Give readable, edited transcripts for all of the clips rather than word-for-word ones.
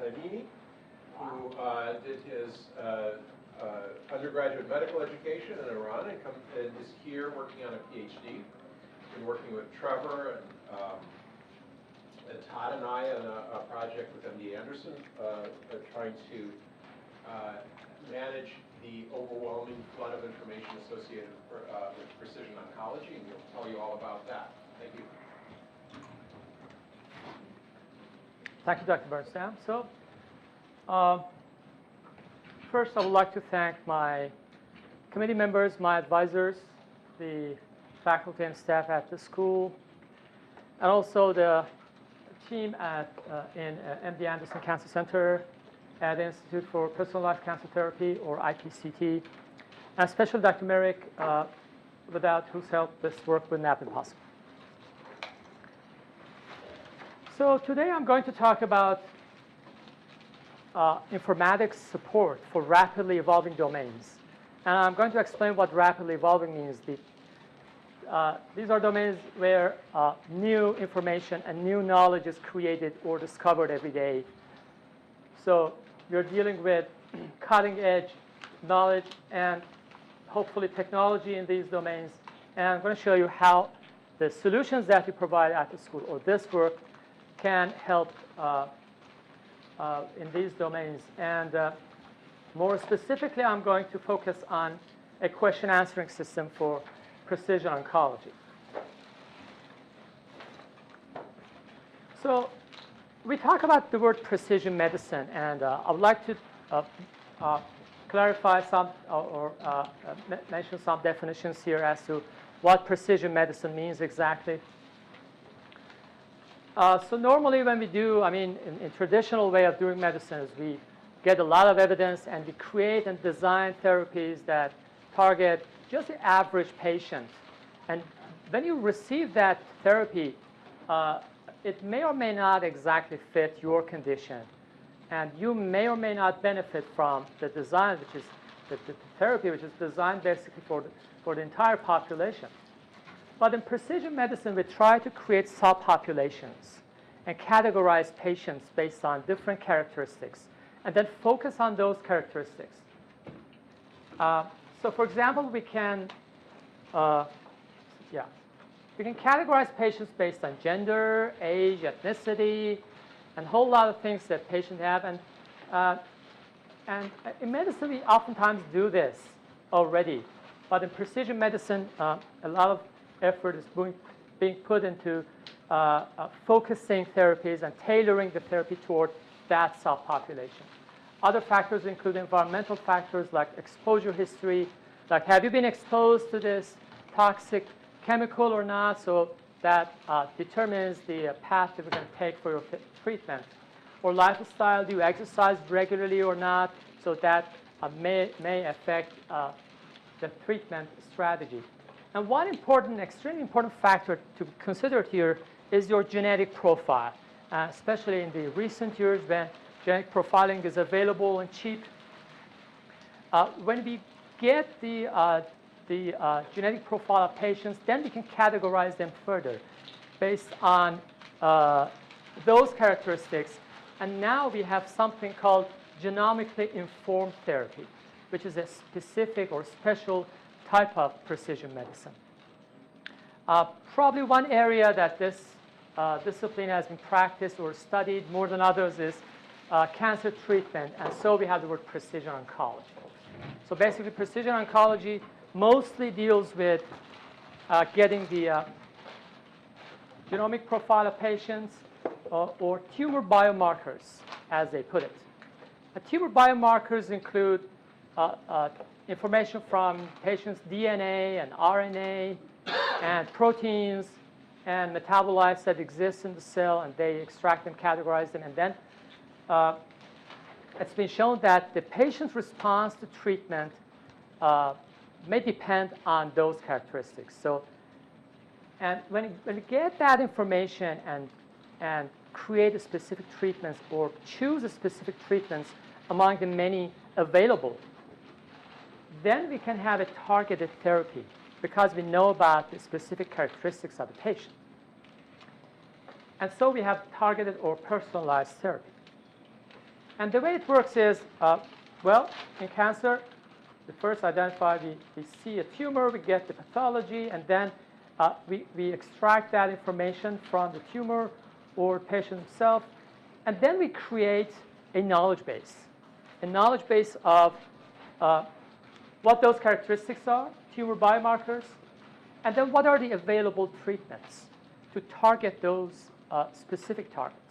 Fathiamini, who did his undergraduate medical education in Iran and is here working on a PhD. Been working with Trevor and Todd and I on a project with MD Anderson, trying to manage the overwhelming flood of information associated with precision oncology, and we'll tell you all about that. Thank you. Thank you, Dr. Bernstein. So, first, I would like to thank my committee members, my advisors, the faculty and staff at the school, and also the team in MD Anderson Cancer Center at the Institute for Personalized Cancer Therapy, or IPCT, and especially Dr. Merrick, without whose help this work would not have been possible. So today I'm going to talk about informatics support for rapidly evolving domains. And I'm going to explain what rapidly evolving means. These are domains where new information and new knowledge is created or discovered every day. So you're dealing with cutting edge knowledge and hopefully technology in these domains. And I'm going to show you how the solutions that we provide at the school or this work can help in these domains. And more specifically, I'm going to focus on a question answering system for precision oncology. So we talk about the word precision medicine, and I would like to clarify some or mention some definitions here as to what precision medicine means exactly. So normally when we do, in traditional way of doing medicine is we get a lot of evidence and we create and design therapies that target just the average patient. And when you receive that therapy, it may or may not exactly fit your condition. And you may or may not benefit from the design, which is the therapy, which is designed basically for the entire population. But in precision medicine, we try to create subpopulations and categorize patients based on different characteristics, and then focus on those characteristics. So for example, we can categorize patients based on gender, age, ethnicity, and a whole lot of things that patients have. And in medicine, we oftentimes do this already. But in precision medicine, a lot of effort is being put into focusing therapies and tailoring the therapy toward that subpopulation. Other factors include environmental factors like exposure history, like have you been exposed to this toxic chemical or not, so that determines the path that we're going to take for your treatment. Or lifestyle, do you exercise regularly or not, so that may affect the treatment strategy. And one important, extremely important factor to consider here is your genetic profile, especially in the recent years when genetic profiling is available and cheap. When we get the genetic profile of patients, then we can categorize them further based on those characteristics. And now we have something called genomically informed therapy, which is a specific or special type of precision medicine. Probably one area that this discipline has been practiced or studied more than others is cancer treatment, and so we have the word precision oncology. So basically, precision oncology mostly deals with getting the genomic profile of patients or tumor biomarkers, as they put it. Tumor biomarkers include information from patients' DNA and RNA and proteins and metabolites that exist in the cell, and they extract them, categorize them, and then it's been shown that the patient's response to treatment may depend on those characteristics. So, and when you get that information and create a specific treatments or choose a specific treatments among the many available, then we can have a targeted therapy because we know about the specific characteristics of the patient. And so we have targeted or personalized therapy. And the way it works is, well, in cancer, we first identify, we see a tumor, we get the pathology, and then we extract that information from the tumor or patient himself, and then we create a knowledge base of what those characteristics are, tumor biomarkers, and then what are the available treatments to target those specific targets.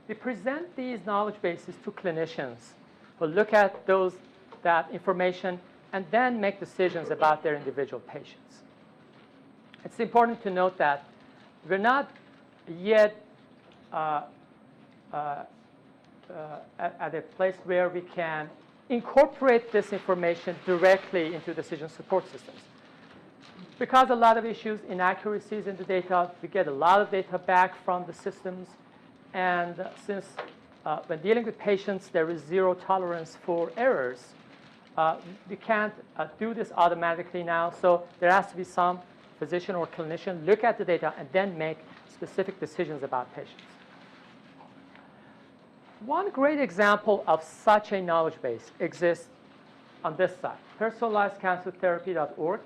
We present these knowledge bases to clinicians who look at that information and then make decisions about their individual patients. It's important to note that we're not yet at a place where we can incorporate this information directly into decision support systems. Because a lot of issues, inaccuracies in the data, we get a lot of data back from the systems. And since when dealing with patients, there is zero tolerance for errors, we can't do this automatically now. So there has to be some physician or clinician look at the data and then make specific decisions about patients. One great example of such a knowledge base exists on this side, personalizedcancertherapy.org,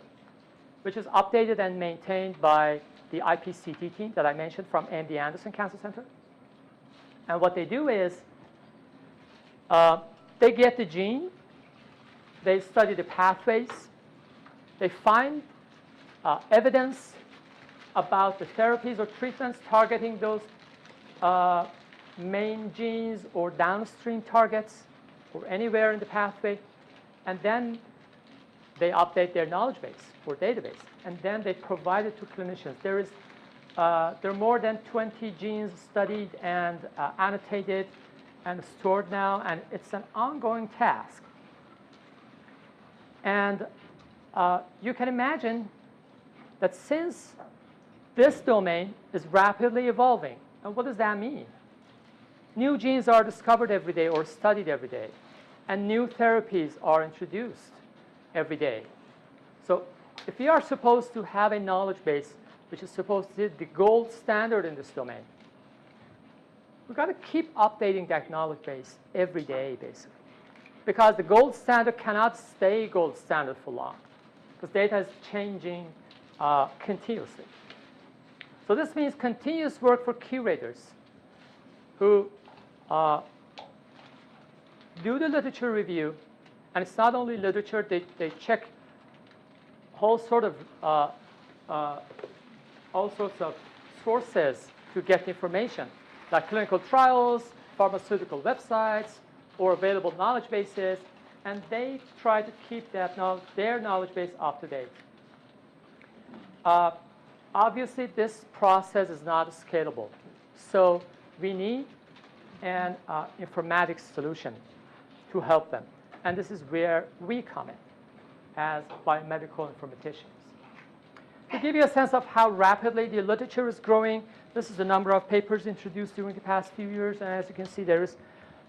which is updated and maintained by the IPCT team that I mentioned from MD Anderson Cancer Center. And what they do is they get the gene, they study the pathways, they find evidence about the therapies or treatments targeting those main genes or downstream targets or anywhere in the pathway, and then they update their knowledge base or database, and then they provide it to clinicians. There are more than 20 genes studied and annotated and stored now, and it's an ongoing task. And you can imagine that since this domain is rapidly evolving, and what does that mean? New genes are discovered every day or studied every day, and new therapies are introduced every day. So if we are supposed to have a knowledge base which is supposed to be the gold standard in this domain, we've got to keep updating that knowledge base every day, basically. Because the gold standard cannot stay gold standard for long, because data is changing continuously. So this means continuous work for curators who do the literature review, and it's not only literature, they check all sorts of sources to get information, like clinical trials, pharmaceutical websites, or available knowledge bases, and they try to keep their knowledge base up to date. Obviously, this process is not scalable, so we need an informatics solution to help them, and this is where we come in as biomedical informaticians. To give you a sense of how rapidly the literature is growing, this is the number of papers introduced during the past few years, and as you can see, there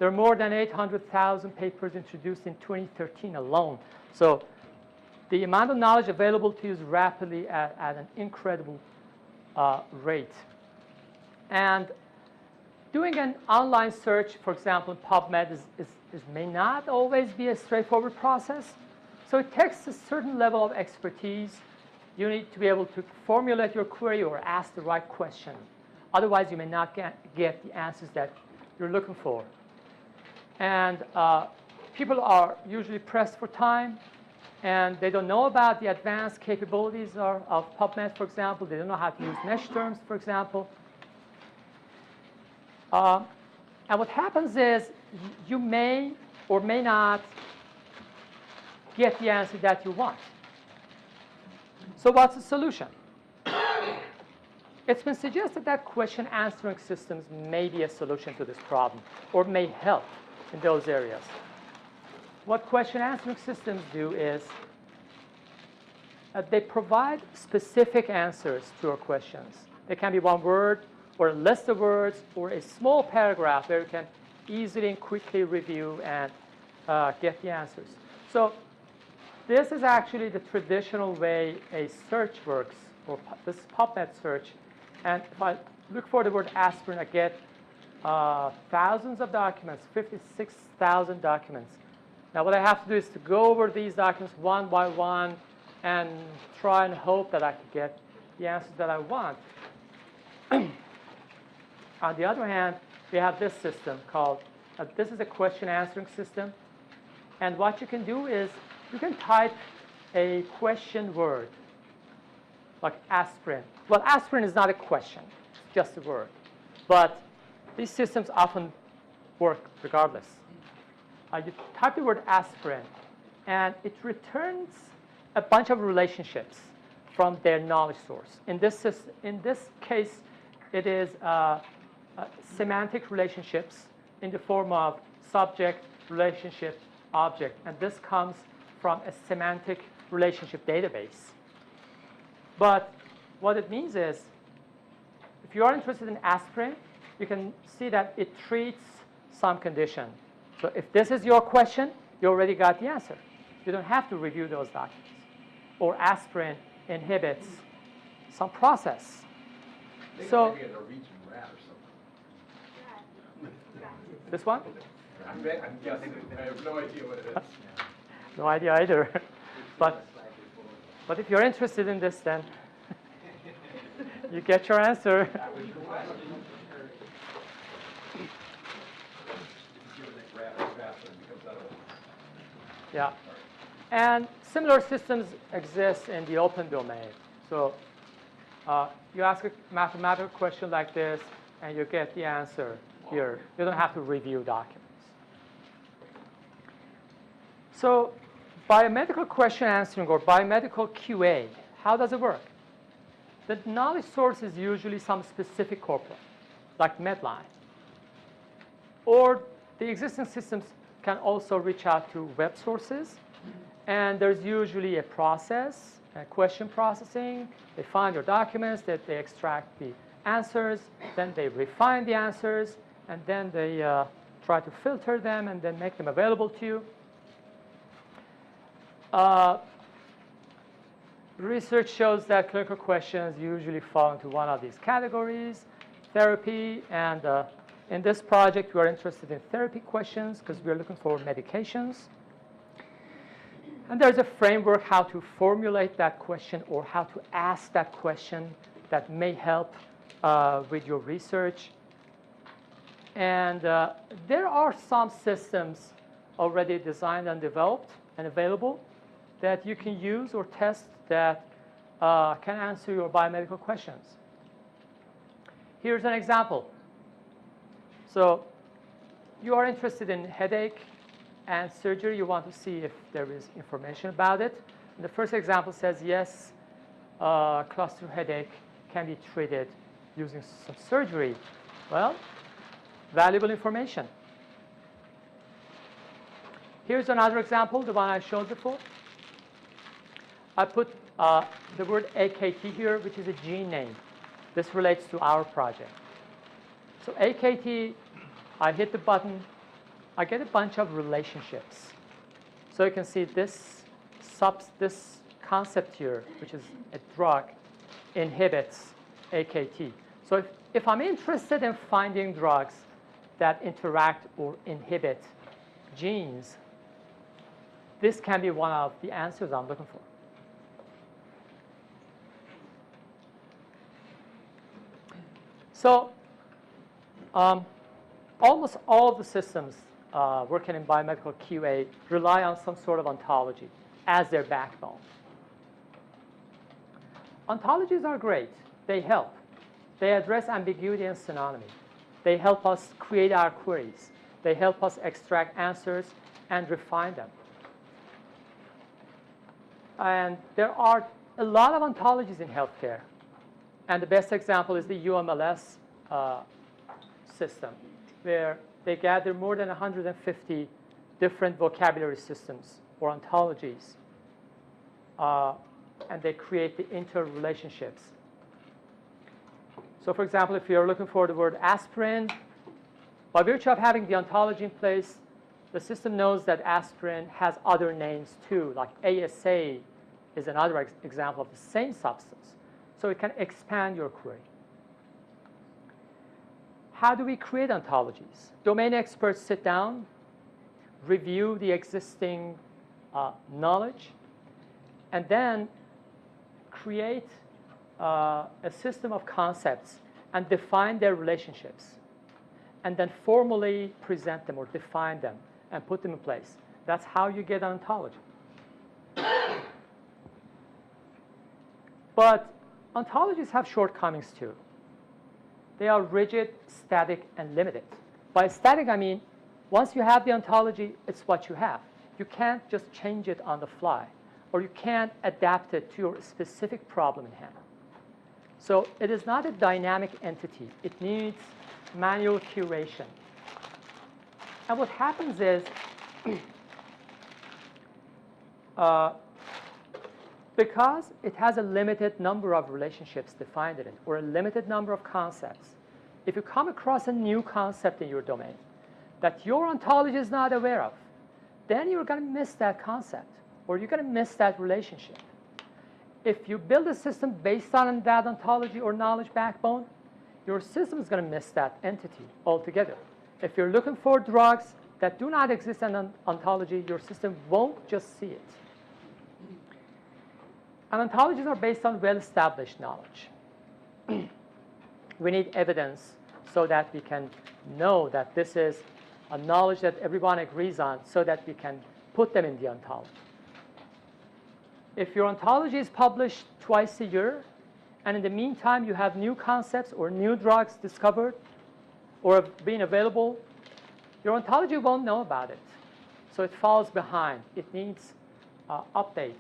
are more than 800,000 papers introduced in 2013 alone. So the amount of knowledge available to you is rapidly at an incredible rate. And doing an online search, for example, in PubMed, may not always be a straightforward process. So it takes a certain level of expertise. You need to be able to formulate your query or ask the right question. Otherwise, you may not get the answers that you're looking for. And people are usually pressed for time, and they don't know about the advanced capabilities of PubMed, for example. They don't know how to use mesh terms, for example. And what happens is you may or may not get the answer that you want. So what's the solution? It's been suggested that question answering systems may be a solution to this problem, or may help in those areas. What question answering systems do is they provide specific answers to our questions. They can be one word, or a list of words, or a small paragraph where you can easily and quickly review and get the answers. So this is actually the traditional way a search works, or this PubMed search. And if I look for the word aspirin, I get thousands of documents, 56,000 documents. Now what I have to do is to go over these documents one by one and try and hope that I can get the answers that I want. On the other hand, we have this system called, this is a question answering system. And what you can do is you can type a question word, like aspirin. Well, aspirin is not a question, it's just a word. But these systems often work regardless. You type the word aspirin, and it returns a bunch of relationships from their knowledge source. In this case, it is semantic relationships in the form of subject, relationship, object. And this comes from a semantic relationship database. But what it means is, if you are interested in aspirin, you can see that it treats some condition. So if this is your question, you already got the answer. You don't have to review those documents. Or aspirin inhibits some process. So maybe a Norwegian rat or something. this one? I'm guessing. I have no idea what it is. No idea either. But if you're interested in this, then you get your answer. Yeah. And similar systems exist in the open domain. So you ask a mathematical question like this, and you get the answer here. You don't have to review documents. So biomedical question answering, or biomedical QA, how does it work? The knowledge source is usually some specific corpora, like Medline. Or the existing systems can also reach out to web sources. And there's usually a process, a question processing. They find your documents, that they extract the answers, then they refine the answers, and then they try to filter them and then make them available to you. Research shows that clinical questions usually fall into one of these categories, therapy, and in this project, we are interested in therapy questions because we are looking for medications. And there's a framework how to formulate that question or how to ask that question that may help with your research. And there are some systems already designed and developed and available that you can use or test that can answer your biomedical questions. Here's an example. So you are interested in headache and surgery. You want to see if there is information about it. And the first example says, yes, cluster headache can be treated using some surgery. Well, valuable information. Here's another example, the one I showed before. I put the word AKT here, which is a gene name. This relates to our project. So AKT, I hit the button, I get a bunch of relationships. So you can see this concept here, which is a drug, inhibits AKT. So if I'm interested in finding drugs that interact or inhibit genes, this can be one of the answers I'm looking for. So almost all of the systems working in biomedical QA rely on some sort of ontology as their backbone. Ontologies are great. They help. They address ambiguity and synonymy. They help us create our queries. They help us extract answers and refine them. And there are a lot of ontologies in healthcare. And the best example is the UMLS system, where they gather more than 150 different vocabulary systems or ontologies. And they create the interrelationships. So for example, if you're looking for the word aspirin, by virtue of having the ontology in place, the system knows that aspirin has other names too, like ASA is another example of the same substance. So it can expand your query. how do we create ontologies? Domain experts sit down, review the existing knowledge, and then create a system of concepts and define their relationships, and then formally present them or define them and put them in place. That's how you get an ontology. But ontologies have shortcomings too. They are rigid, static, and limited. By static, I mean once you have the ontology, it's what you have. You can't just change it on the fly, or you can't adapt it to your specific problem in hand. So it is not a dynamic entity. It needs manual curation. And what happens is, because it has a limited number of relationships defined in it, or a limited number of concepts, if you come across a new concept in your domain that your ontology is not aware of, then you're going to miss that concept, or you're going to miss that relationship. If you build a system based on that ontology or knowledge backbone, your system is going to miss that entity altogether. If you're looking for drugs that do not exist in an ontology, your system won't just see it. And ontologies are based on well-established knowledge. We need evidence so that we can know that this is a knowledge that everyone agrees on, so that we can put them in the ontology. If your ontology is published twice a year, and in the meantime you have new concepts or new drugs discovered or being available, your ontology won't know about it. So it falls behind. It needs updates.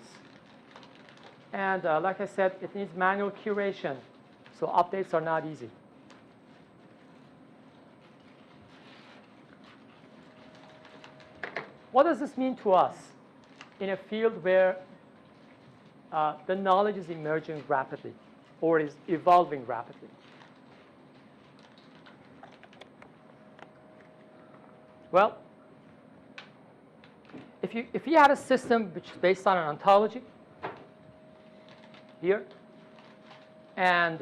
And like I said, it needs manual curation. So updates are not easy. What does this mean to us in a field where the knowledge is emerging rapidly or is evolving rapidly? Well, if you had a system which is based on an ontology here, and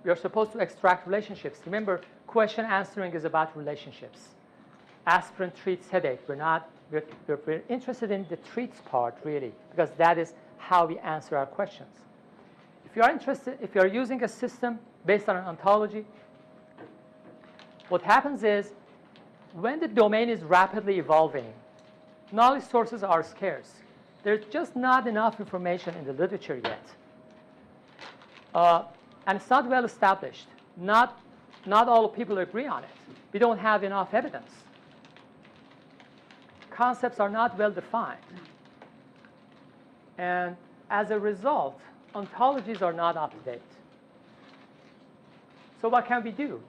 you're supposed to extract relationships. Remember, question answering is about relationships. Aspirin treats headache. We're interested in the treats part, really, because that is how we answer our questions. If you're using a system based on an ontology, what happens is, when the domain is rapidly evolving, knowledge sources are scarce. There's just not enough information in the literature yet. And it's not well established. Not all people agree on it. We don't have enough evidence. Concepts are not well defined. And as a result, ontologies are not up to date. So what can we do?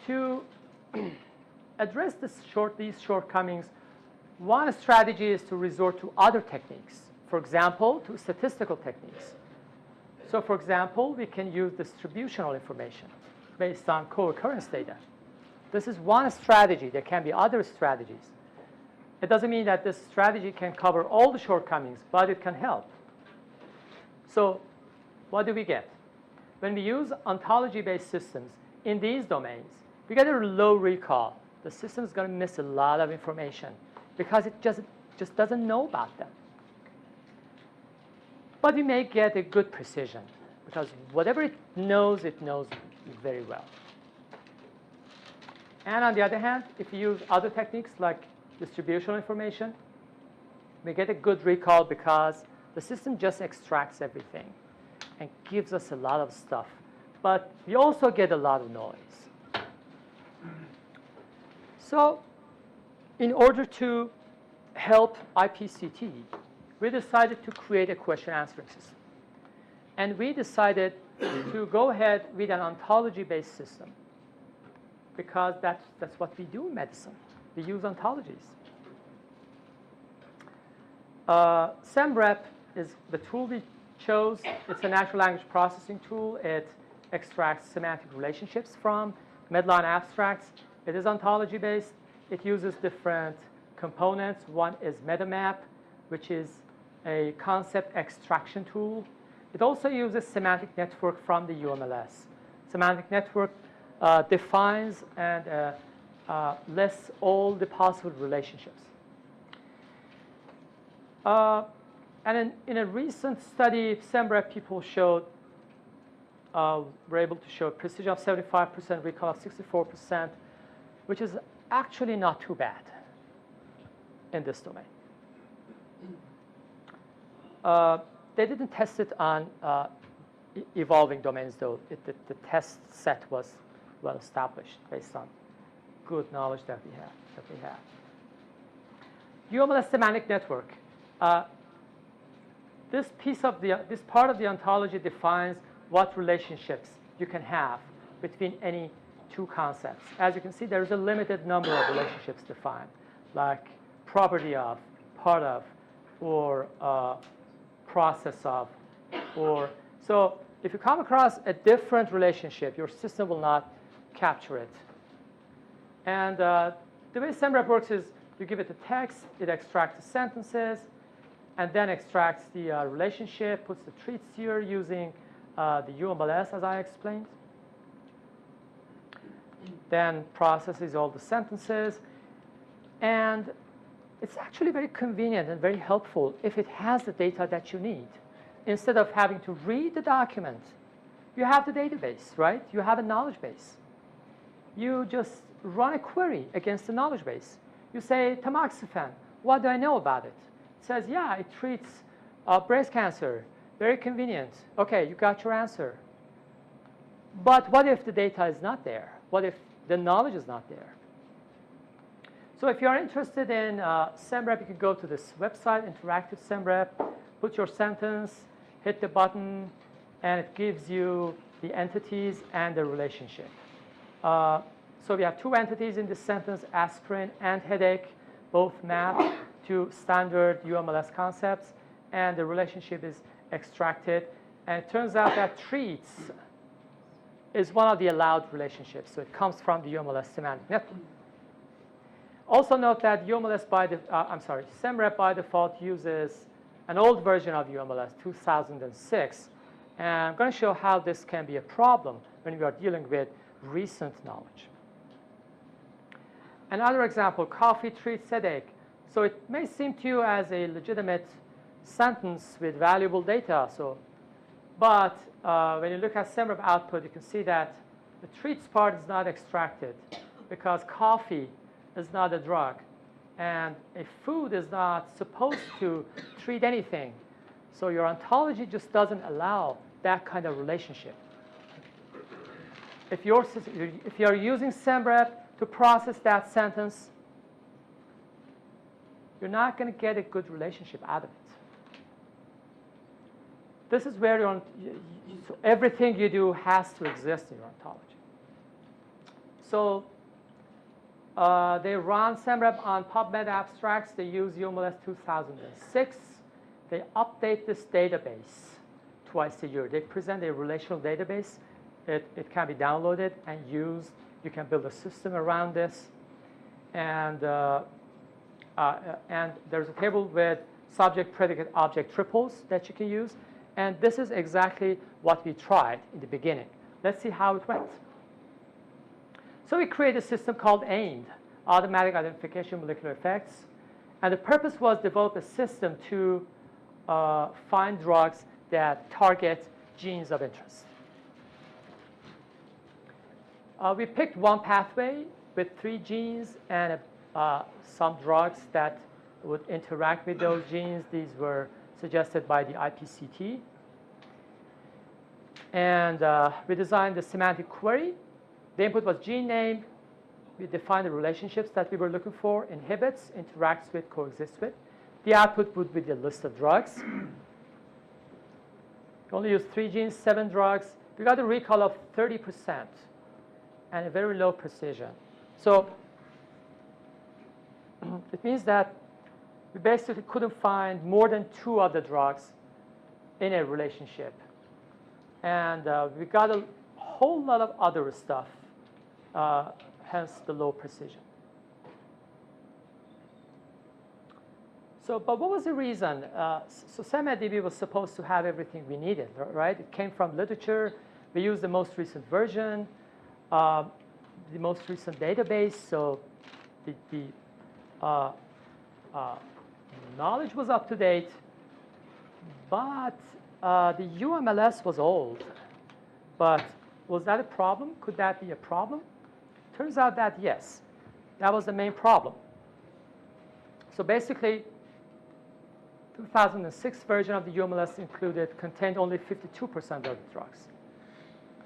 To address these shortcomings, one strategy is to resort to other techniques. For example, to statistical techniques. So for example, we can use distributional information based on co-occurrence data. This is one strategy. There can be other strategies. It doesn't mean that this strategy can cover all the shortcomings, but it can help. So what do we get? When we use ontology-based systems in these domains, we get a low recall. The system is going to miss a lot of information because it just doesn't know about them. But we may get a good precision because whatever it knows very well. And on the other hand, if you use other techniques like distributional information, we get a good recall because the system just extracts everything and gives us a lot of stuff. But we also get a lot of noise. So in order to help IPCT, we decided to create a question answering system. And we decided to go ahead with an ontology-based system because that's what we do in medicine. We use ontologies. SemRep is the tool we chose. It's a natural language processing tool. It extracts semantic relationships from Medline abstracts. It is ontology-based. It uses different components. One is MetaMap, which is a concept extraction tool. It also uses semantic network from the UMLS. Semantic network defines and lists all the possible relationships. And in a recent study, SemRep people were able to show precision of 75%, recall of 64%, which is actually not too bad in this domain. They didn't test it on evolving domains, though. The test set was well established based on good knowledge that we have. UMLS semantic network. This part of the ontology defines what relationships you can have between any two concepts. As you can see, there's a limited number of relationships defined, like property of, part of, or process of, or so. If you come across a different relationship, your system will not capture it. And the way SemRep works is you give it the text, it extracts the sentences, and then extracts the relationship, puts the treats here using the UMLS, as I explained. Then processes all the sentences. And it's actually very convenient and very helpful if it has the data that you need. Instead of having to read the document, you have the database, right? You have a knowledge base. You just run a query against the knowledge base. You say, tamoxifen, what do I know about it? It says, yeah, it treats breast cancer. Very convenient. OK, you got your answer. But what if the data is not there? What if the knowledge is not there? So if you're interested in SemRep, you can go to this website, Interactive SemRep, put your sentence, hit the button, and it gives you the entities and the relationship. So we have two entities in this sentence, aspirin and headache, both map to standard UMLS concepts, and the relationship is extracted. And it turns out that treats is one of the allowed relationships. So it comes from the UMLS semantic network. Also note that SemRep by default uses an old version of UMLS, 2006. And I'm going to show how this can be a problem when we are dealing with recent knowledge. Another example, coffee treats headache. So it may seem to you as a legitimate sentence with valuable data. But when you look at SemRep output, you can see that the treats part is not extracted because coffee is not a drug. And a food is not supposed to treat anything. So your ontology just doesn't allow that kind of relationship. If you're using SemRep to process that sentence, you're not going to get a good relationship out of it. This is where everything you do has to exist in your ontology. So they run SemRep on PubMed abstracts. They use UMLS 2006. They update this database twice a year. They present a relational database. It can be downloaded and used. You can build a system around this. And there's a table with subject, predicate, object triples that you can use. And this is exactly what we tried in the beginning. Let's see how it went. So we created a system called AIMED, Automatic Identification Molecular Effects. And the purpose was develop a system to find drugs that target genes of interest. We picked one pathway with 3 genes and some drugs that would interact with those genes. These were suggested by the IPCT. And we designed the semantic query. The input was gene name. We defined the relationships that we were looking for: inhibits, interacts with, coexists with. The output would be the list of drugs. We only used 3 genes, 7 drugs. We got a recall of 30% and a very low precision. So it means that we basically couldn't find more than 2 of the drugs in a relationship. And we got a whole lot of other stuff, hence the low precision. But what was the reason? So SemDB was supposed to have everything we needed, right? It came from literature. We used the most recent version. the most recent database, so the knowledge was up to date, but the UMLS was old. But was that a problem? Could that be a problem? Turns out that yes, that was the main problem. So basically, 2006 version of the UMLS contained only 52% of the drugs.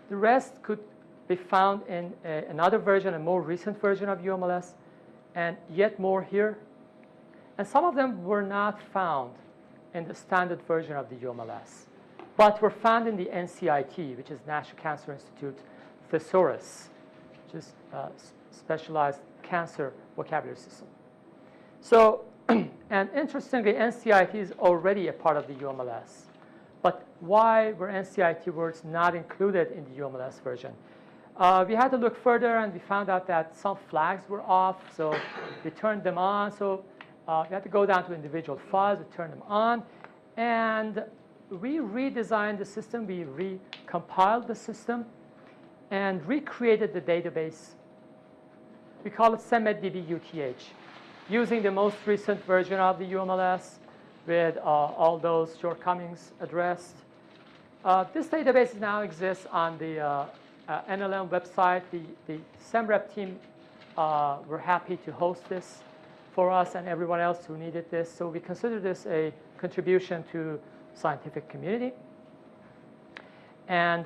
The rest could be found in another version, a more recent version of UMLS, and yet more here. And some of them were not found in the standard version of the UMLS, but were found in the NCIT, which is National Cancer Institute Thesaurus, which is a specialized cancer vocabulary system. So, and interestingly, NCIT is already a part of the UMLS. But why were NCIT words not included in the UMLS version? We had to look further, and we found out that some flags were off, so we turned them on. So we had to go down to individual files, we turned them on, and we redesigned the system. We recompiled the system and recreated the database. We call it SemRep using the most recent version of the UMLS with all those shortcomings addressed. This database now exists on the NLM website. The SemRep team were happy to host this for us and everyone else who needed this. So we consider this a contribution to scientific community. And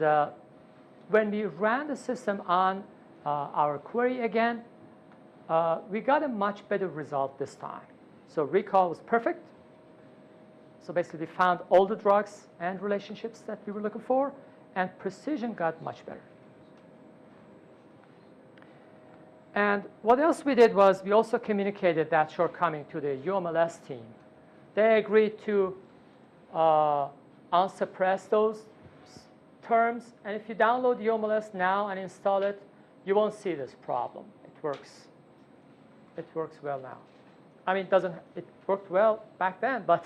when we ran the system on our query again, we got a much better result this time. So recall was perfect. So basically, we found all the drugs and relationships that we were looking for, and precision got much better. And what else we did was we also communicated that shortcoming to the UMLS team. They agreed to unsuppress those terms. And if you download UMLS now and install it, you won't see this problem. It works. It works well now. I mean, it worked well back then, but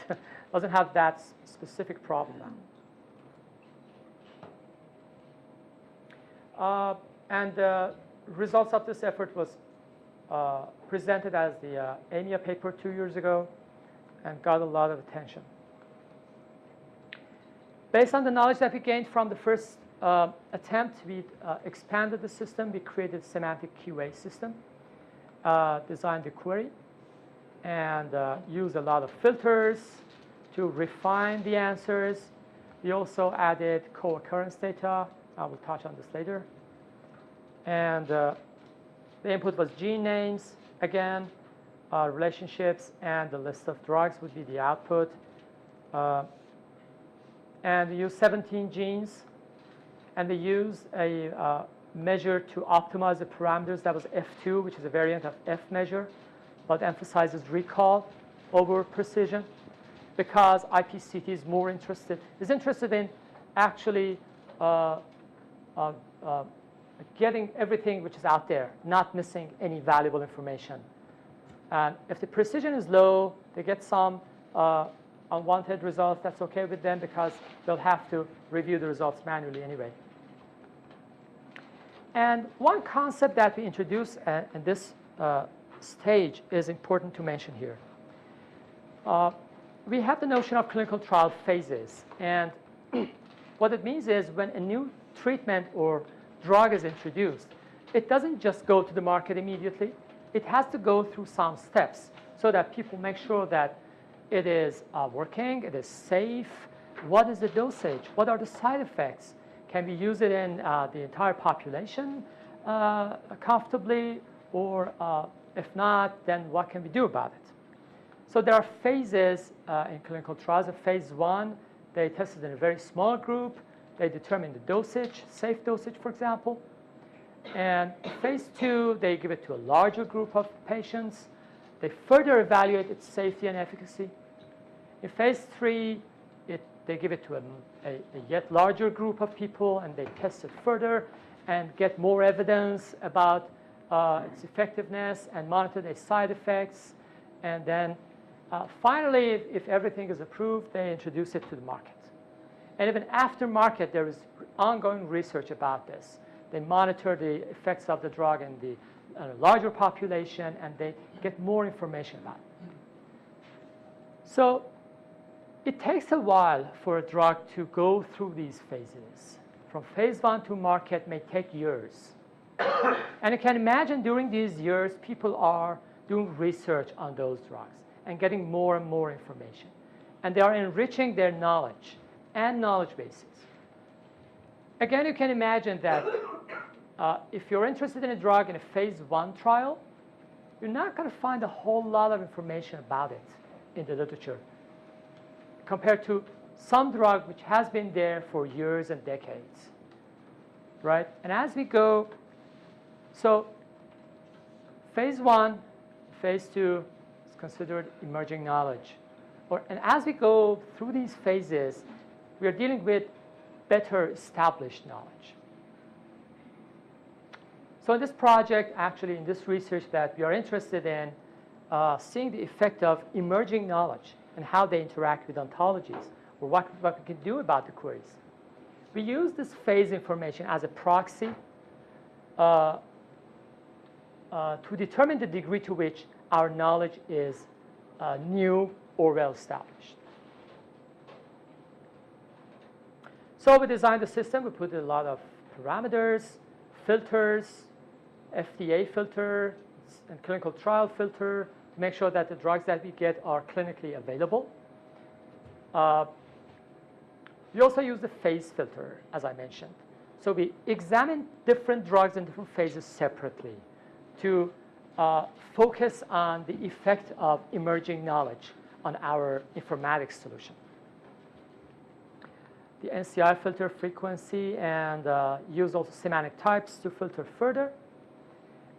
doesn't have that specific problem now. And the results of this effort was presented as the EMEA paper 2 years ago and got a lot of attention. Based on the knowledge that we gained from the first attempt, we expanded the system. We created Semantic QA system, designed the query, and used a lot of filters to refine the answers. We also added co-occurrence data. I will touch on this later. And the input was gene names, again, relationships, and the list of drugs would be the output. And we used 17 genes, and we used a measure to optimize the parameters. That was F2, which is a variant of F measure, but emphasizes recall over precision, because IPCT is more interested in actually getting everything which is out there, not missing any valuable information. And if the precision is low, they get some unwanted results. That's okay with them, because they'll have to review the results manually anyway. And one concept that we introduced in this stage is important to mention here. We have the notion of clinical trial phases. And what it means is when a new treatment or drug is introduced, it doesn't just go to the market immediately. It has to go through some steps so that people make sure that it is working, it is safe. What is the dosage? What are the side effects? Can we use it in the entire population comfortably? Or if not, then what can we do about it? So there are phases in clinical trials. In phase 1, they tested in a very small group. They determined the dosage, safe dosage, for example. And in phase 2, they give it to a larger group of patients. They further evaluate its safety and efficacy. In phase 3, they give it to a yet larger group of people, and they test it further and get more evidence about its effectiveness and monitor the side effects. And then finally, if everything is approved, they introduce it to the market. And even after market, there is ongoing research about this. They monitor the effects of the drug in the larger population, and they get more information about it. So it takes a while for a drug to go through these phases. From phase 1 to market may take years. And you can imagine during these years, people are doing research on those drugs and getting more and more information. And they are enriching their knowledge and knowledge bases. Again, you can imagine that if you're interested in a drug in a phase 1 trial, you're not going to find a whole lot of information about it in the literature compared to some drug which has been there for years and decades, right? And as we go, so phase 1, phase 2 is considered emerging knowledge. And as we go through these phases, we are dealing with better established knowledge. So in this project, actually in this research that we are interested in, seeing the effect of emerging knowledge and how they interact with ontologies, or what we can do about the queries. We use this phase information as a proxy to determine the degree to which our knowledge is new or well established. So we designed the system. We put a lot of parameters, filters, FDA filter, and clinical trial filter to make sure that the drugs that we get are clinically available. We also use the phase filter, as I mentioned. So we examine different drugs in different phases separately to focus on the effect of emerging knowledge on our informatics solution. The NCI filter frequency, and use also semantic types to filter further.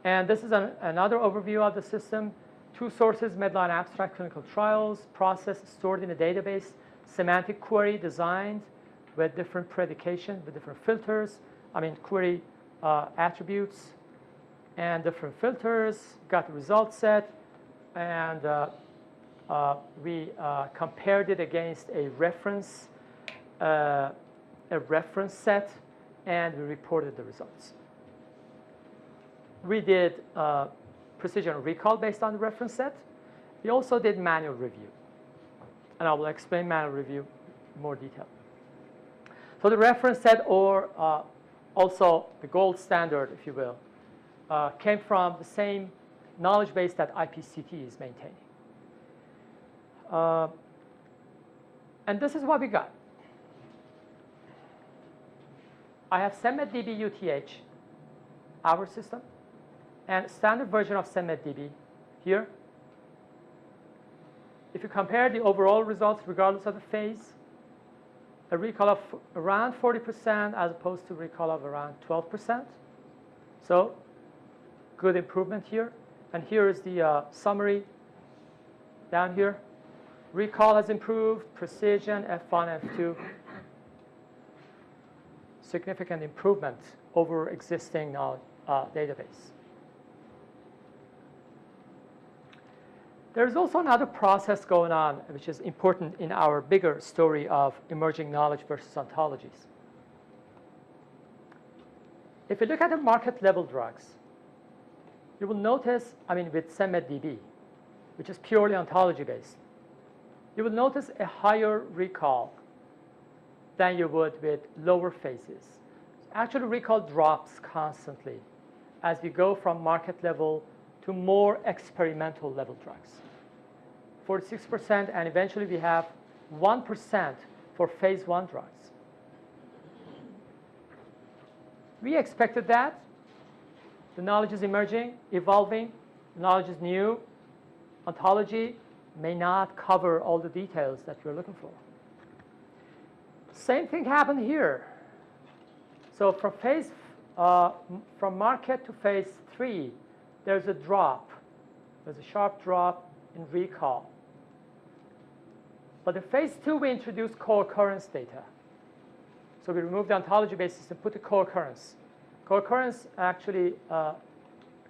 And this is another overview of the system. 2 sources, Medline abstract clinical trials, process stored in a database, semantic query designed with different predication, with different filters, query attributes and different filters, got the result set, and we compared it against a reference set, and we reported the results. We did precision recall based on the reference set. We also did manual review, and I will explain manual review in more detail. So the reference set, or also the gold standard, if you will, came from the same knowledge base that IPCT is maintaining. And this is what we got. I have SemRep UTH, our system, and standard version of SemRep here. If you compare the overall results regardless of the phase, a recall of around 40% as opposed to recall of around 12%. So good improvement here. And here is the summary down here. Recall has improved, precision, F1, F2. Significant improvement over existing database. There's also another process going on which is important in our bigger story of emerging knowledge versus ontologies. If you look at the market level drugs, you will notice, with SemRep, which is purely ontology based, you will notice a higher recall than you would with lower phases. Actually, recall drops constantly as we go from market level to more experimental level drugs. 46%, and eventually we have 1% for phase 1 drugs. We expected that. The knowledge is emerging, evolving, knowledge is new. Ontology may not cover all the details that we're looking for. Same thing happened here. So from market to phase 3, there's a drop. There's a sharp drop in recall. But in phase 2, we introduced co-occurrence data. So we removed the ontology-based system, put the co-occurrence. Co-occurrence actually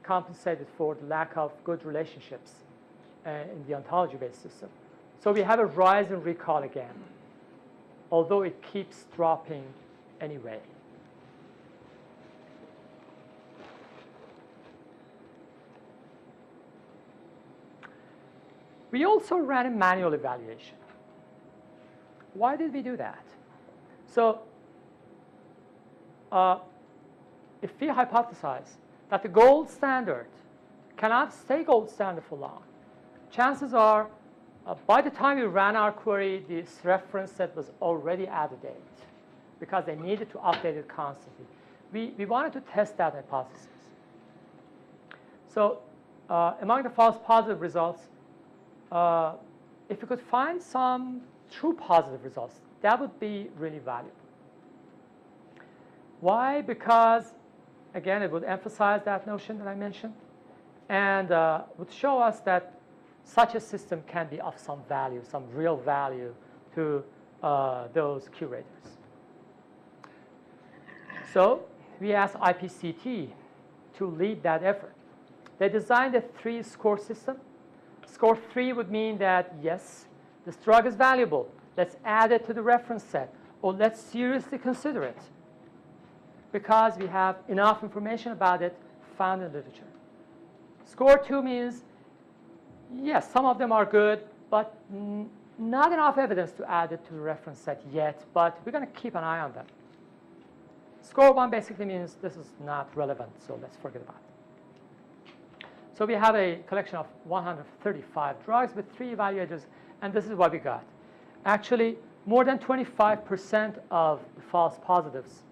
compensated for the lack of good relationships in the ontology-based system. So we have a rise in recall again, although it keeps dropping anyway. We also ran a manual evaluation. Why did we do that? So if we hypothesize that the gold standard cannot stay gold standard for long, chances are by the time we ran our query, this reference set was already out of date because they needed to update it constantly. We wanted to test that hypothesis. So among the false positive results, if you could find some true positive results, that would be really valuable. Why? Because, again, it would emphasize that notion that I mentioned and would show us that such a system can be of some value, some real value to those curators. So we asked IPCT to lead that effort. They designed a 3-score system. Score 3 would mean that, yes, this drug is valuable. Let's add it to the reference set, or let's seriously consider it because we have enough information about it found in literature. Score 2 means, yes, some of them are good, but not enough evidence to add it to the reference set yet, but we're going to keep an eye on them. Score 1 basically means this is not relevant, so let's forget about it. So we have a collection of 135 drugs with 3 evaluators, and this is what we got. Actually, more than 25% of the false positives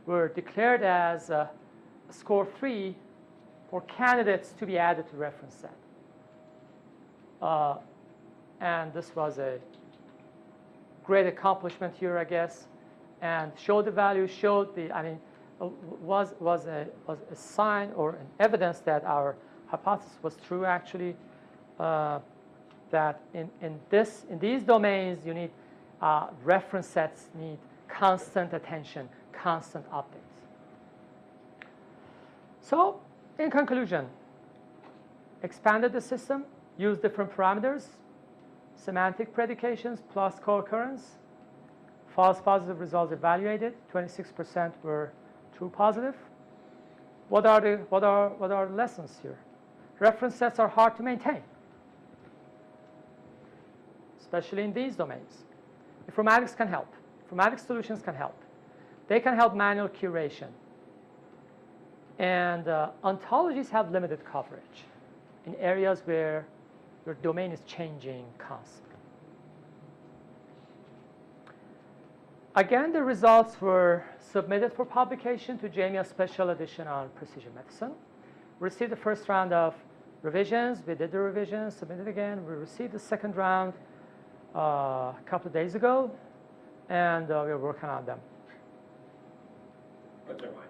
were declared as score 3 for candidates to be added to the reference set. And this was a great accomplishment here, I guess, and showed the value, showed the, I mean, was a sign or an evidence that our hypothesis was true, actually, that in these domains, you need reference sets need constant attention, constant updates. So, in conclusion, expanded the system, used different parameters, semantic predications plus co-occurrence, false positive results evaluated, 26% were true positive. What are the lessons here? Reference sets are hard to maintain, especially in these domains. Informatics can help. Informatics solutions can help. They can help manual curation. And ontologies have limited coverage in areas where your domain is changing constantly. Again, the results were submitted for publication to JMIA Special Edition on Precision Medicine. We received the first round of revisions. We did the revisions, submitted again. We received the second round a couple of days ago, and we're working on them. But they're minor.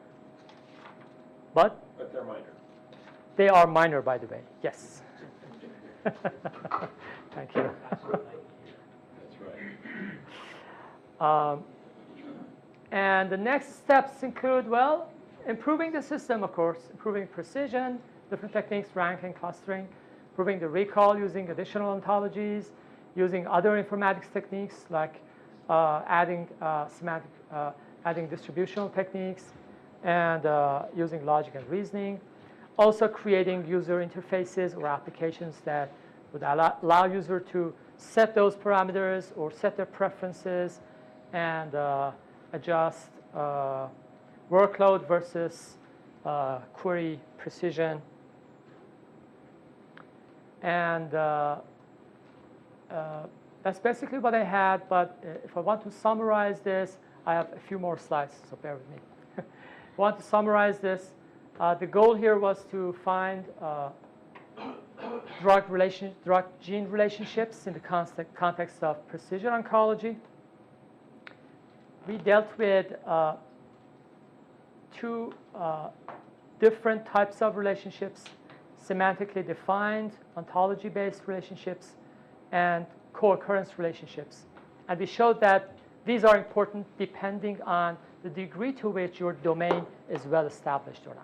But they're minor. They are minor, by the way. Yes. Thank you. That's right. And the next steps include, well, improving the system, of course, improving precision, different techniques, ranking, clustering, improving the recall using additional ontologies, using other informatics techniques like adding semantic, adding distributional techniques, and using logic and reasoning. Also creating user interfaces or applications that would allow user to set those parameters or set their preferences and adjust workload versus query precision. And that's basically what I had, but if I want to summarize this, I have a few more slides, so bear with me. If I want to summarize this, the goal here was to find drug-gene relationships in the context of precision oncology. We dealt with 2 different types of relationships, semantically defined, ontology-based relationships, and co-occurrence relationships. And we showed that these are important depending on the degree to which your domain is well established or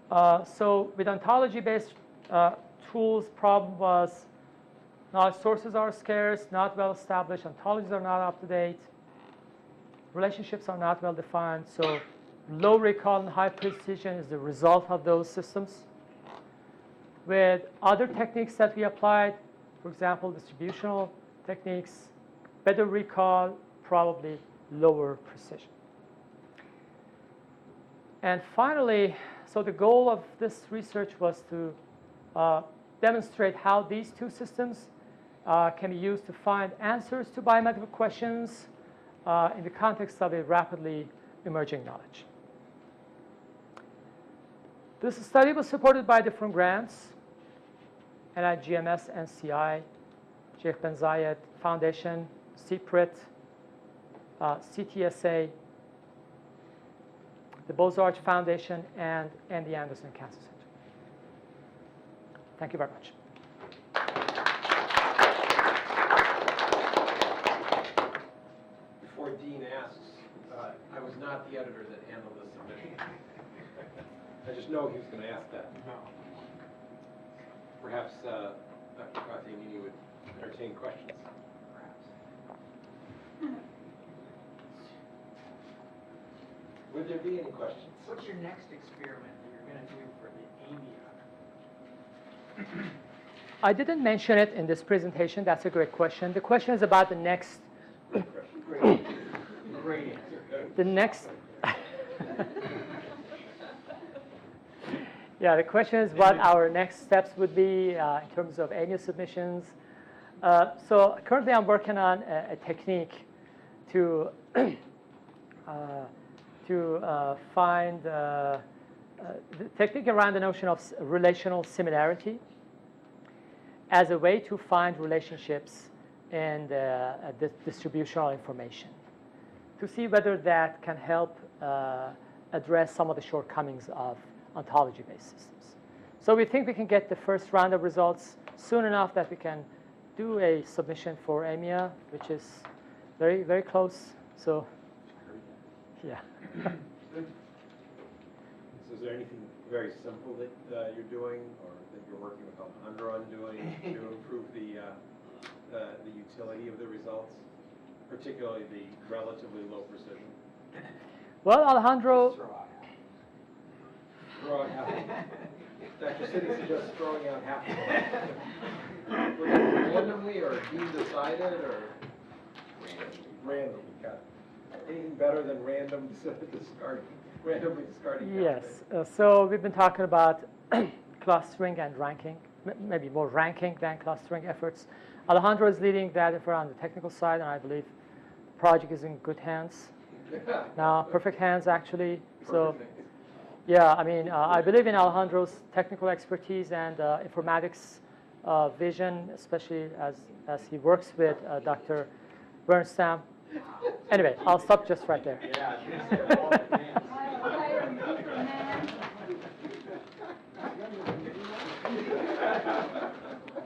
not. So with ontology-based tools, problem was knowledge sources are scarce, not well established, ontologies are not up to date, relationships are not well defined, so low recall and high precision is the result of those systems. with other techniques that we applied, for example, distributional techniques, better recall, probably lower precision. And finally, so the goal of this research was to demonstrate how these two systems can be used to find answers to biomedical questions in the context of a rapidly emerging knowledge. This study was supported by different grants, NIGMS, NCI, Sheikh Ben Zayed Foundation, CPRIT, CTSA, the Beaux-Arts Foundation, and MD Anderson Cancer Center. Thank you very much. Before Dean asks, I was not the editor that handled this submission. I just know he was going to ask that. Perhaps Dr. Fathiamini would entertain questions. Would there be any questions? What's your next experiment that you're going to do for the amia? I didn't mention it in this presentation. That's a great question. The question is about the next. Great. Great answer. The next. Yeah, the question is what our next steps would be in terms of AMIA submissions. So currently I'm working on a technique to find the technique around the notion of relational similarity as a way to find relationships in the distributional information, to see whether that can help address some of the shortcomings of ontology-based systems. So we think we can get the first round of results soon enough that we can do a submission for AMIA, which is very, very close. So, yeah. So is there anything very simple that you're doing or that you're working with Alejandro on doing to improve the utility of the results, particularly the relatively low precision? Well, Alejandro, Throw out half. Dr. City suggests throwing out half. Was it randomly or deemed decided or? Random. Got it. Anything better than randomly discarding? yes. So we've been talking about clustering and ranking, maybe more ranking than clustering efforts. Alejandro is leading that effort on the technical side, and I believe the project is in good hands. Now, perfect hands, actually. So, yeah, I mean, I believe in Alejandro's technical expertise and informatics vision, especially as he works with Dr. Bernstam. Anyway, I'll stop just right there. Yeah.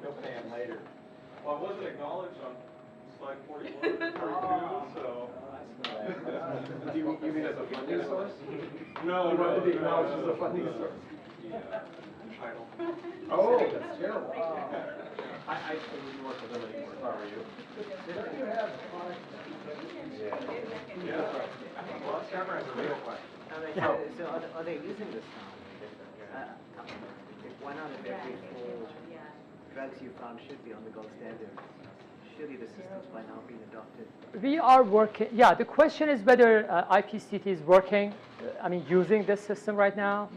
You'll pay him later. Well, it wasn't acknowledged on slide 41 or 42, so. Do you mean as a funding source? No, You no. wanted to be acknowledged as a funding source? Title. Oh, that's terrible. I wouldn't work with them anymore, if I were you. Don't you have product? Yeah. Well, Trevor has a real question. So are they using this now? Why not if every 4 drugs you found should be on the gold standard? Surely the system's by now being adopted. We are working, yeah, the question is whether IPCT is working, using this system right now.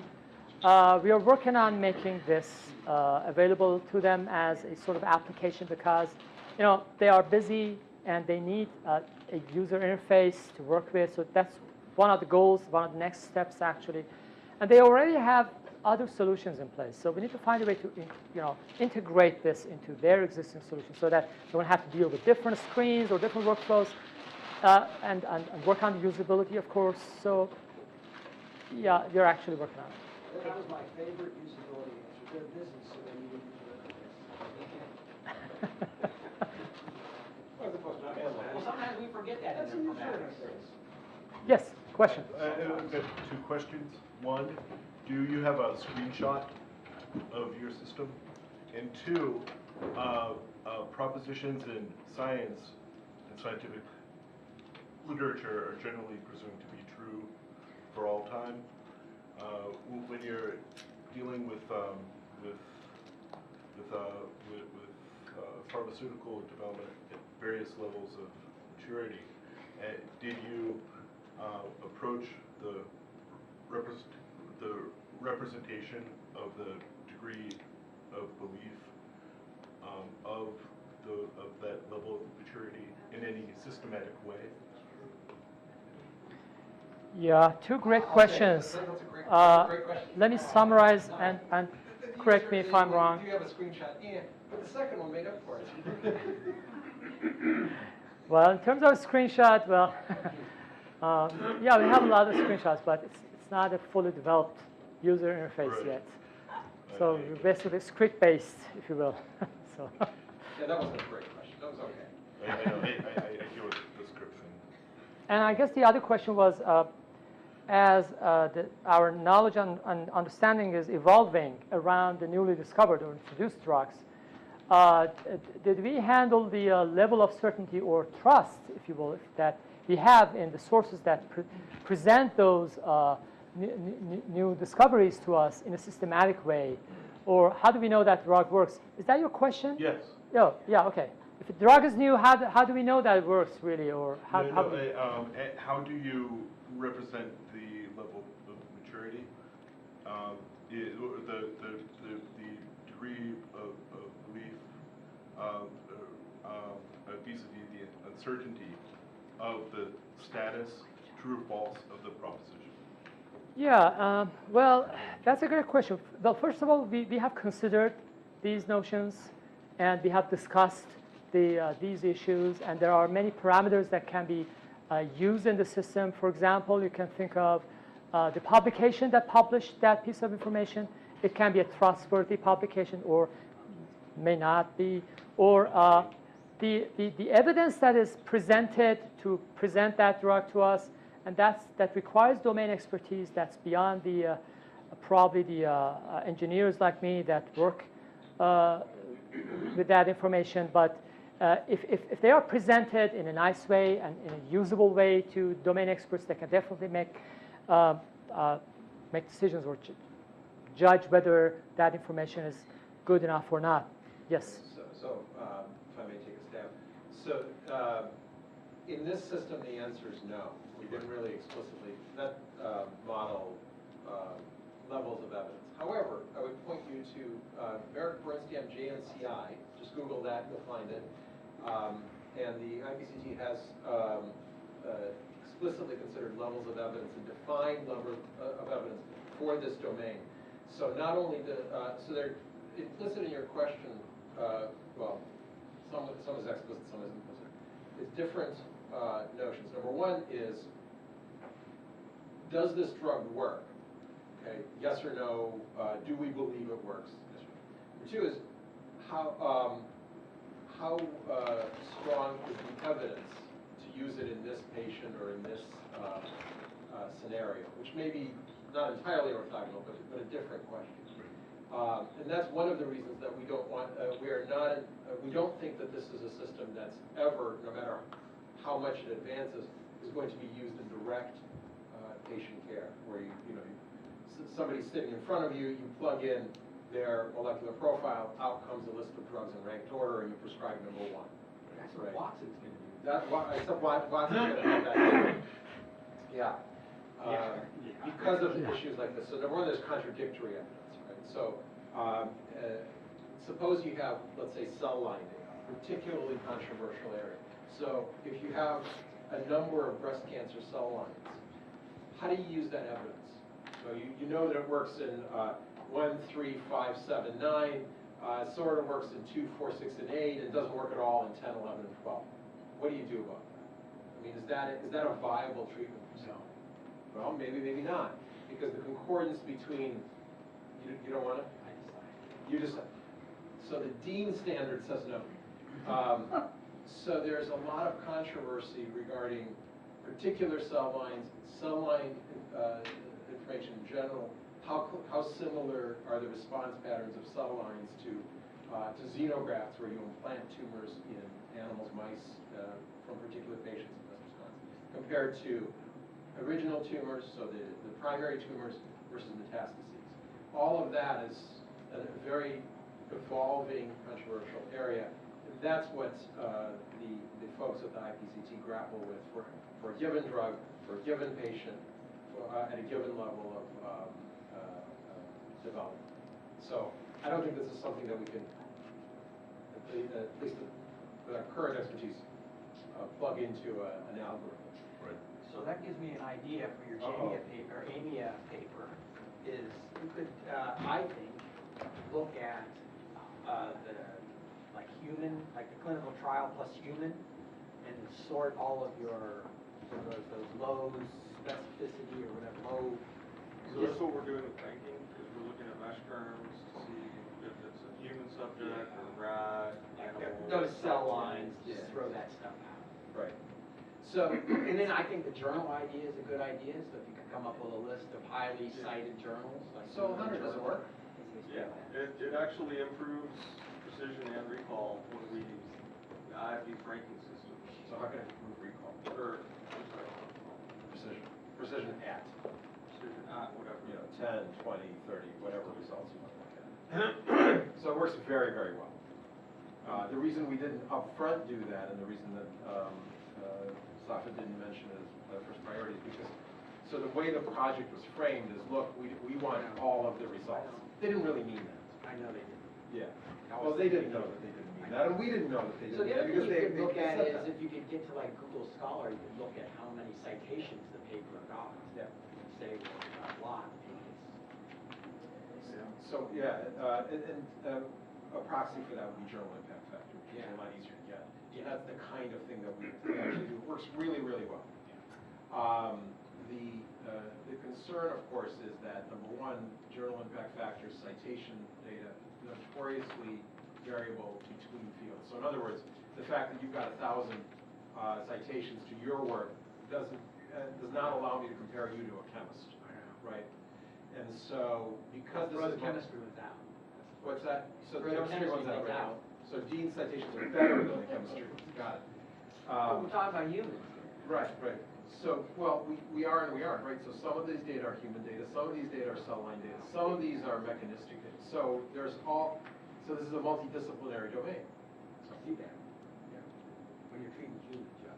We are working on making this available to them as a sort of application because, they are busy and they need a user interface to work with. So that's one of the goals, one of the next steps actually. And they already have other solutions in place. So we need to find a way to integrate this into their existing solution so that they won't have to deal with different screens or different workflows and work on the usability, of course. So yeah, you're actually working on it. That was my favorite usability answer. They're busy, so they need a user interface. Well, sometimes we forget that That's a in user informatics. interface. Yes, question. I've got 2 questions. One, do you have a screenshot of your system? And 2, propositions in science and scientific literature are generally presumed to be true for all time. When you're dealing with pharmaceutical development at various levels of maturity. Did you approach the representation of the degree of belief of that level of maturity in any systematic way? Yeah, two great questions. That's a great question. Let me summarize and correct me if I'm wrong. You have a screenshot, yeah, but the second one made up for it. Well, in terms of a screenshot, well, yeah, we have a lot of screenshots, but it's not a fully developed user interface Right. yet. So we're basically script-based, if you will. So. Yeah, that wasn't a great question. That was okay. I know, I hear what the description. And I guess the other question was, as our knowledge and understanding is evolving around the newly discovered or introduced drugs, did we handle the level of certainty or trust, if you will, that we have in the sources that present those new discoveries to us in a systematic way? Or how do we know that drug works? Is that your question? Yes. Oh, yeah, okay. If a drug is new, how do we know that it works really? Or how how do you represent the level of maturity? The degree of belief vis-a-vis the uncertainty of the status, true or false, of the proposition? Yeah, well, that's a great question. Well, first of all, we have considered these notions, and we have discussed these issues, and there are many parameters that can be used in the system. For example, you can think of the publication that published that piece of information. It can be a trustworthy publication or may not be, or the evidence that is presented to present that drug to us, and that requires domain expertise that's beyond the probably the engineers like me that work with that information. But if they are presented in a nice way and in a usable way to domain experts, they can definitely make decisions or judge whether that information is good enough or not. Yes? So if I may take a stab. So in this system, the answer is no. We didn't really explicitly model levels of evidence. However, I would point you to Merrick Bernstein JNCI. Just Google that, you'll find it. And the IPCT has explicitly considered levels of evidence and defined level of evidence for this domain. So not only so they're implicit in your question, well, some is explicit, some is implicit. It's different notions. Number one is, does this drug work? Okay, yes or no, do we believe it works? Yes or no. Number two is, how strong is the evidence to use it in this patient or in this scenario, which may be not entirely orthogonal, but a different question. And that's one of the reasons that we don't want, we don't think that this is a system that's ever, no matter how much it advances, is going to be used in direct patient care, where somebody's sitting in front of you, you plug in their molecular profile, out comes a list of drugs in ranked order, and you prescribe number one. That's what Watson's going to do. Except Watson's going to have that. Yeah. Because of issues like this. So number one, there's contradictory evidence, right? So suppose you have, let's say, cell line data, particularly controversial area. So if you have a number of breast cancer cell lines, how do you use that evidence? So you know that it works in 1, 3, 5, 7, 9, sort of works in 2, 4, 6, and 8, and doesn't work at all in 10, 11, and 12. What do you do about that? I mean, is that a viable treatment for cell? Well, maybe not, because the concordance between, you don't want it? You decide. So the Dean standard says no. So there's a lot of controversy regarding particular cell lines, cell line information in general. How similar are the response patterns of cell lines to xenografts, where you implant tumors in animals, mice, from particular patients in this response, compared to original tumors, so the primary tumors versus metastases. All of that is a very evolving controversial area. And that's what the folks at the IPCT grapple with for a given drug, for a given patient, at a given level of development. So I don't think this is something that we can, at least with our current expertise, plug into an algorithm. Right. So that gives me an idea for your AMIA paper, is you could, I think, look at the, like the clinical trial plus human, and sort all of your, those low specificity or whatever, low. So that's what we're doing with ranking, is we're looking at mesh terms to see if it's a human subject or rat, animal. Those cell lines, just throw that stuff out. Right. So, And then I think the journal idea is a good idea, so if you could come up with a list of highly cited journals, like. so Hunter, does it work? Yeah, it actually improves precision and recall when we add these ranking systems. So how can I improve recall? Or, Precision at, precision at whatever. 10, 20, 30, whatever results you want to look at. So it works very, very well. The reason we didn't upfront do that, and the reason that Safa didn't mention it as first priority, is because, so the way the project was framed is, look, we want all of the results. They didn't really mean that. I know they did. Yeah. Well, they didn't know that they didn't mean that, and we didn't know that they So didn't the mean other that, thing you because could look at said is that. if you could get to like Google Scholar, you could look at how many citations the paper got. Yeah. And say, well, it got a lot, maybe So, yeah, a proxy for that would be journal impact factor, which is a lot easier to get. And that's the kind of thing that we actually do. It works really, really well. The concern, of course, is that, number one, journal impact factor citation data notoriously variable between fields. So in other words, the fact that you've got 1,000 citations to your work does not allow me to compare you to a chemist, right? And so, because this the is chemistry was out. what's that? So Or the the chemistry one's chemistry out thing's right now. So Dean's citations are better than the chemistry ones. Got it. We're talking about humans. Right, right. So, well, we are and we aren't, right? So some of these data are human data, some of these data are cell line data, some of these are mechanistic data. So so this is a multidisciplinary domain. I see that. When you're treating humans, yeah.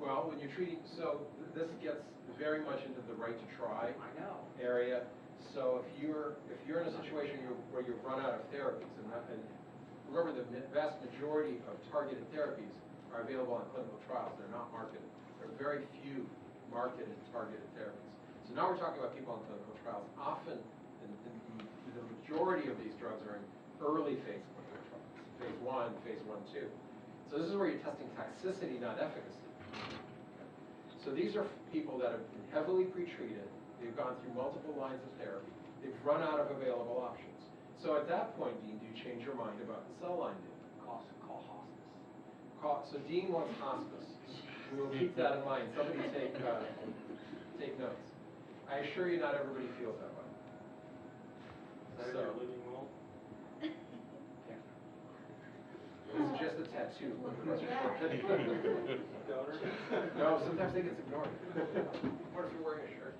Well, when you're treating, so this gets very much into the right to try I know. area. So if you're in a situation where you've run out of therapies, and remember the vast majority of targeted therapies are available on clinical trials, they're not marketed. There are very few marketed targeted therapies. So now we're talking about people on clinical trials. Often, the majority of these drugs are in early phase clinical trials, phase 1, phase 1, 2. So this is where you're testing toxicity, not efficacy. So these are people that have been heavily pretreated. They've gone through multiple lines of therapy. They've run out of available options. So at that point, Dean, do you change your mind about the cell line data? Call hospice. So Dean wants hospice. We will keep that in mind. Somebody take notes. I assure you, not everybody feels that way. Is that your living will? It's just a tattoo. Donor? No, sometimes they get ignored. What if you're wearing a shirt?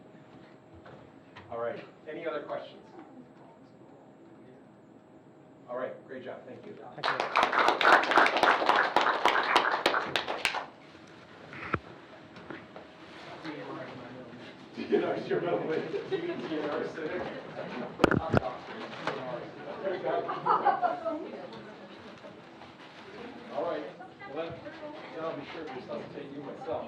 All right. Any other questions? All right. Great job. Thank you. Thank you. DNR's your middle name. DNR Civic. All right. Well, then I'll be sure to resuscitate you myself.